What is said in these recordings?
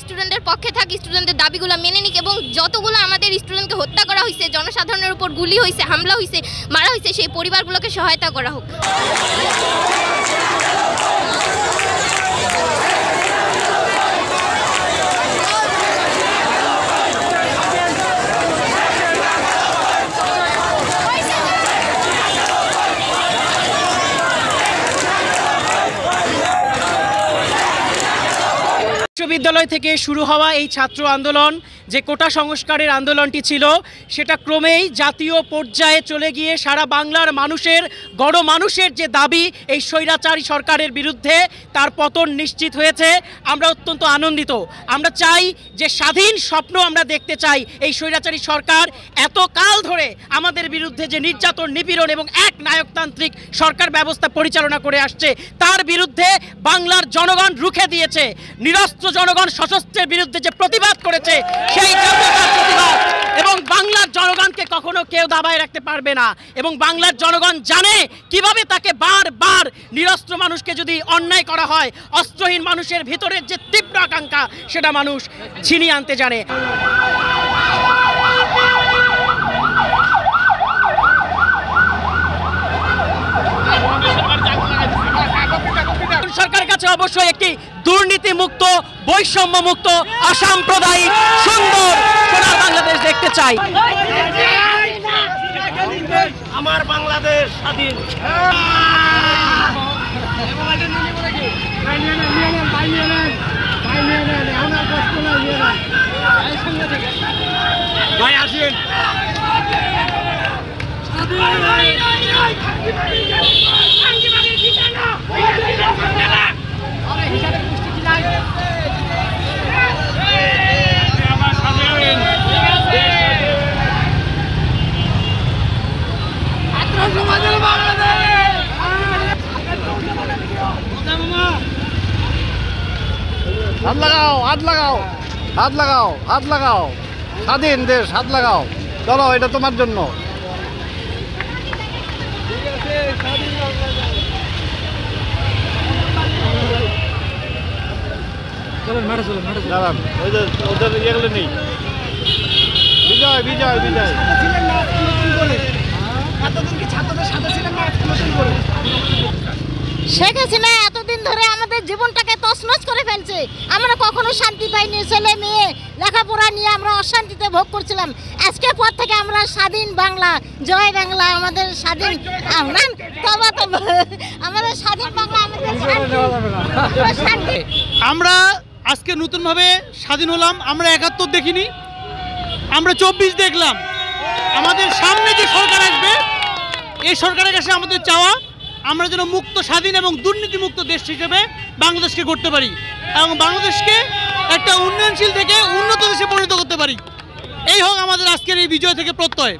স্টুডেন্টদের পক্ষে থাকি, স্টুডেন্টদের দাবিগুলো মেনে নিক এবং যতগুলো আমাদের স্টুডেন্টকে হত্যা করা হয়েছে, জনসাধারণের উপর গুলি হয়েছে, হামলা হয়েছে, মারা হয়েছে, সেই পরিবারগুলোকে সহায়তা করা হোক। বিশ্ববিদ্যালয় থেকে শুরু হওয়া এই ছাত্র আন্দোলন, যে কোটা সংস্কারের আন্দোলনটি ছিল, সেটা ক্রমেই জাতীয় পর্যায়ে চলে গিয়ে সারা বাংলার মানুষের, গণমানুষের যে দাবি এই স্বৈরাচারী সরকারের বিরুদ্ধে, তার পতন নিশ্চিত হয়েছে। আমরা অত্যন্ত আনন্দিত। আমরা চাই যে স্বাধীন স্বপ্ন আমরা দেখতে চাই। এই স্বৈরাচারী সরকার এতকাল ধরে আমাদের বিরুদ্ধে যে নির্যাতন, নিপীড়ন এবং এক নায়কতান্ত্রিক সরকার ব্যবস্থা পরিচালনা করে আসছে, তার বিরুদ্ধে বাংলার জনগণ রুখে দিয়েছে। নিরস্ত্র জনগণ সশস্ত্রের বিরুদ্ধে যে প্রতিবাদ করেছে, সেই জাতীয়তার প্রতিবাদ, এবং বাংলার জনগণকে কখনো কেউ দাবায় রাখতে পারবে না। এবং বাংলার জনগণ জানে কিভাবে তাকে বারবার নিরস্ত্র মানুষকে যদি অন্যায় করা হয়, অস্ত্রহীন মানুষের ভিতরের যে তীব্র আকাঙ্ক্ষা, সেটা মানুষ ছিনিয়ে আনতে জানে। সরকারের কাছে অবশ্যই একটি দুর্নীতিমুক্ত, বৈষম্যমুক্ত, অসাম্প্রদায়িক, সুন্দর সোনার বাংলাদেশ দেখতে চাই। আমার বাংলাদেশ স্বাধীন। ভাই আসেন। হাত লাগাও, হাত লাগাও, হাত লাগাও, হাত লাগাও, স্বাধীন দেশ, হাত লাগাও। চলো, এটা তোমার জন্য। ওদের ইয়েগুলো নেই। বিজয়, বিজয়, বিজয়। শেখ হাসিনা এতদিন ধরে আমাদের জীবনটাকে তছনছ করে ফেলছে। আমরা কখনো শান্তি পাইনি। ছেলে মেয়ে লেখাপড়া নিয়ে আমরা অশান্তিতে ভোগ করছিলাম। আজকের পর থেকে আমরা স্বাধীন বাংলা, জয় বাংলা, আমাদের স্বাধীন, আমাদের স্বাধীন বাংলা, আমাদের শান্তি। আমরা আজকে নতুনভাবে স্বাধীন হলাম। আমরা ৭১ দেখিনি, আমরা ২৪ দেখলাম। আমাদের সামনে যে সরকার আসবে, এই সরকারের কাছে আমাদের চাওয়া, আমরা যেন মুক্ত, স্বাধীন এবং দুর্নীতিমুক্ত দেশ হিসেবে বাংলাদেশকে করতে পারি এবং বাংলাদেশকে একটা উন্নয়নশীল থেকে উন্নত দেশে পরিণত করতে পারি। এই হোক আমাদের আজকের এই বিজয় থেকে প্রত্যয়।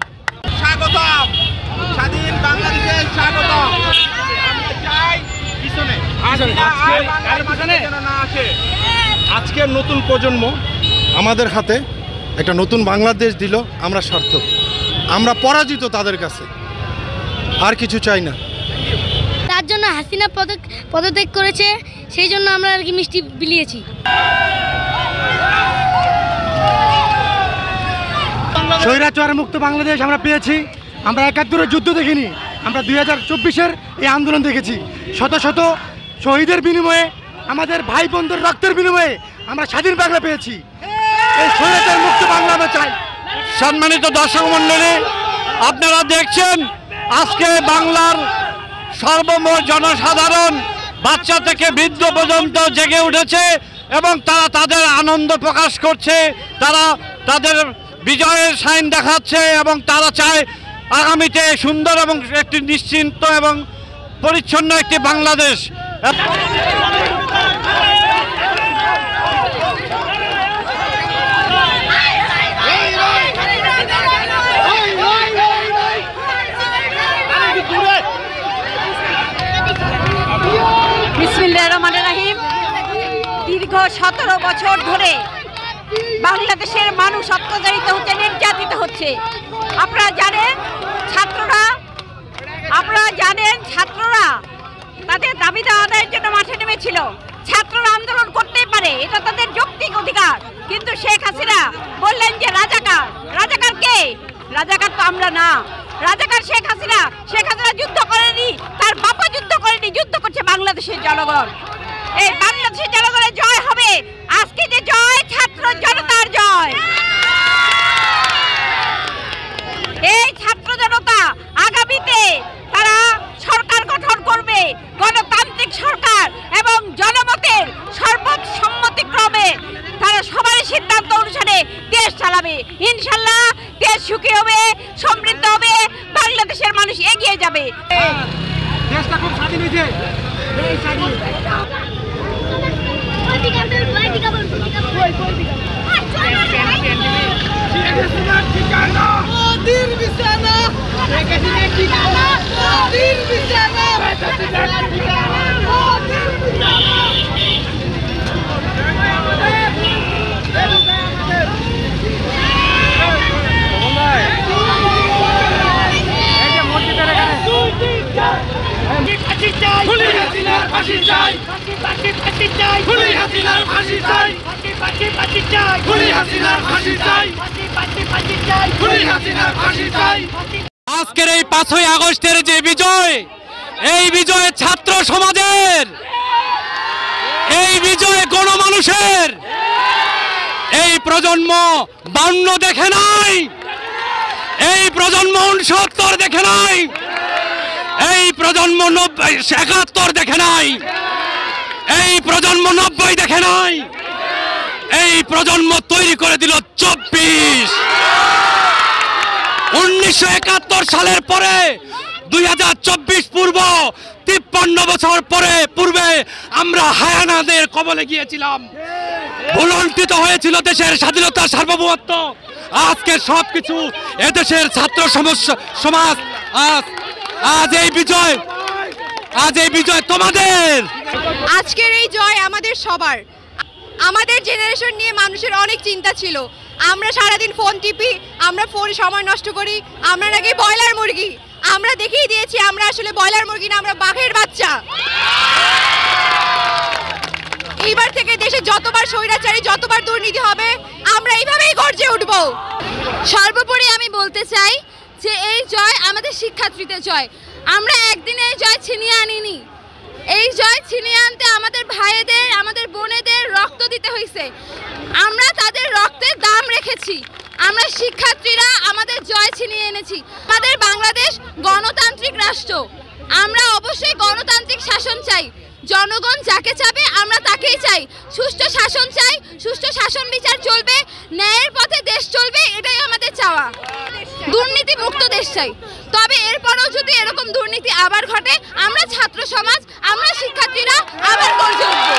স্বাগতম, স্বাধীন বাংলাদেশে স্বাগতম। আজকের নতুন প্রজন্ম আমাদের হাতে একটা নতুন বাংলাদেশ দিল। আমরা সার্থক, আমরা পরাজিত তাদের কাছে, আর কিছু চাই না। তার জন্য হাসিনা পদত্যাগ করেছে, সেই জন্য আমরা আর কি মিষ্টি বিলিয়েছি। স্বৈরাচার মুক্ত বাংলাদেশ আমরা পেয়েছি। আমরা ৭১-এর যুদ্ধ দেখিনি, আমরা ২০২৪-এর এই আন্দোলন দেখেছি। শত শত শহীদের বিনিময়ে, আমাদের ভাই বোনদের রক্তের বিনিময়ে আমরা স্বাধীন বাংলা পেয়েছি। এই স্বৈরাচার মুক্ত বাংলা আমরা চাই। সম্মানিত দর্শক মণ্ডলী, আপনারা দেখছেন আজকে বাংলার সর্বমোট জনসাধারণ, বাচ্চা থেকে বৃদ্ধ পর্যন্ত জেগে উঠেছে এবং তারা তাদের আনন্দ প্রকাশ করছে। তারা তাদের বিজয়ের সাইন দেখাচ্ছে এবং তারা চায় আগামীতে সুন্দর এবং একটি নিশ্চিন্ত এবং পরিচ্ছন্ন একটি বাংলাদেশ। বিসমিল্লাহির রহমানির রহিম। দীর্ঘ ১৭ বছর ধরে বাংলাদেশের মানুষ অত্যাচারিত হচ্ছে, নির্যাতিত হচ্ছে। আপনারা জানেন ছাত্ররা তাদের দাবি আদায়ের জন্য মাঠে নেমেছিল। ছাত্ররা আন্দোলন করতেই পারে, এটা তাদের যৌক্তিক অধিকার। জনগণ। এই বাংলাদেশের জনগণের জয় হবে। আজকে যে জয়, ছাত্র জনতার জয়। এই ছাত্র জনতা আগামীতে তারা সরকার গঠন করবে, গণতান্ত্রিক সরকার, এবং জনমতের সর্বসম্মতিক্রমে তারা সবার সিদ্ধান্ত অনুসারে দেশ চালাবে। ইনশাল্লাহ দেশ সুখী হবে, সমৃদ্ধ হবে, বাংলাদেশের মানুষ এগিয়ে যাবে। দেশটা খুব স্বাধীন হয়েছে। আজকের এই 5ই আগস্টের যে বিজয়, এই বিজয় ছাত্র সমাজের, এই বিজয় গণমানুষের। এই প্রজন্ম 52 দেখে নাই, এই প্রজন্ম 69 দেখে নাই, এই প্রজন্ম 71 দেখে নাই, এই প্রজন্ম 90 দেখে নাই, এই প্রজন্ম তৈরি করে দিল 24। 1971 সালের পরে 2024 পূর্ব 53 বছর পূর্বে আমরা হায়ানাদের কবলে গিয়েছিলাম, ভুলণ্ঠিত হয়েছিল দেশের স্বাধীনতা, সার্বভৌমত্ব। আজকে সবকিছু এদেশের ছাত্র সমাজ। আজ এই বিজয় তোমাদের। আজকের এই জয় আমাদের সবার। আমাদের জেনারেশন নিয়ে মানুষের অনেক চিন্তা ছিল। আমরা সারাদিন ফোন টিপি, আমরা ফোনে সময় নষ্ট করি, আমরা নাকি ব্রয়লার মুরগি। আমরা দেখিয়ে দিয়েছি আমরা আসলে ব্রয়লার মুরগি না, আমরা বাঘের বাচ্চা। এইবার থেকে দেশে যতবার স্বৈরাচারী, যতবার দুর্নীতি হবে, আমরা এইভাবেই গর্জে উঠব। সর্বোপরি আমি বলতে চাই যে এই জয় আমাদের শিক্ষার্থীদের জয়। আমরা একদিনে এই জয় ছিনিয়ে আনিনি। এই জয় ছিনিয়ে আনতে আমাদের ভাইদের, আমাদের বোনেদের রক্ত দিতে হয়েছে। আমরা তাদের রক্তের দাম রেখেছি। আমরা শিক্ষার্থীরা আমাদের জয় ছিনিয়ে এনেছি। আমাদের বাংলাদেশ গণতান্ত্রিক রাষ্ট্র। আমরা অবশ্যই গণতান্ত্রিক শাসন চাই। জনগণ যাকে চাবে আমরা তাকেই চাই। সুষ্ঠু শাসন চাই, সুষ্ঠু শাসন বিচার চলবে, ন্যায়ের পথে দেশ চলবে, এটাই আমাদের চাওয়া। দুর্নীতি মুক্ত দেশ চাই। তবে এরপরেও যদি এরকম দুর্নীতি আবার ঘটে, আমরা ছাত্র সমাজ, আমরা শিক্ষার্থীরা আবার গর্জে উঠব।